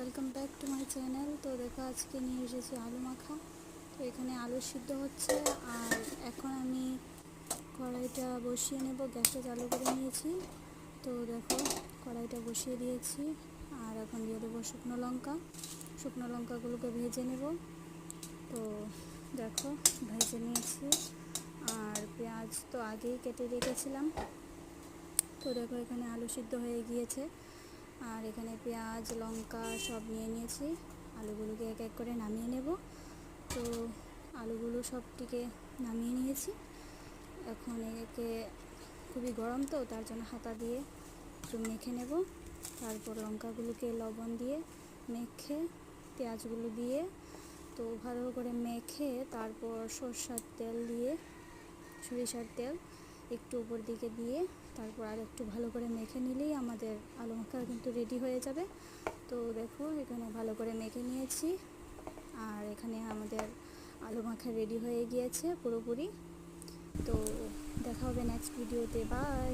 Welcome back to my channel. তো দেখো আজকে নিয়ে এসেছি আলু মাখা। তো এখানে আলু সিদ্ধ হচ্ছে আর এখন আমি কড়াইটা বসিয়ে নেব। গ্যাসটা চালু করে নিয়েছি। তো দেখো কড়াইটা বসিয়ে দিয়েছি আর এখন দিয়ে দেবো শুকনো লঙ্কাগুলোকে ভেজে নেব। তো দেখো ভেজে নিয়েছি আর পেঁয়াজ তো আগেই কেটে রেখেছিলাম। তো দেখো এখানে আলু সিদ্ধ হয়ে গিয়েছে আর এখানে পেঁয়াজ লঙ্কা সব নিয়ে নিয়েছি। আলুগুলোকে এক এক করে নামিয়ে নেব। তো আলুগুলো সবটিকে নামিয়ে নিয়েছি। এখন একে খুবই গরম তো তার জন্য হাতা দিয়ে একটু মেখে নেব। তারপর লঙ্কাগুলোকে লবণ দিয়ে মেখে পেঁয়াজগুলো দিয়ে তো ভালো করে মেখে তারপর সরিষার তেল একটু উপর দিকে দিয়ে তারপর আর একটু ভালো করে মেখে নিলেই আমাদের আলু মাখা কিন্তু রেডি হয়ে যাবে। তো দেখো এখানে ভালো করে মেখে নিয়েছি আর এখানে আমাদের আলু মাখা রেডি হয়ে গিয়েছে পুরোপুরি। তো দেখা হবে নেক্সট ভিডিওতে। বাই।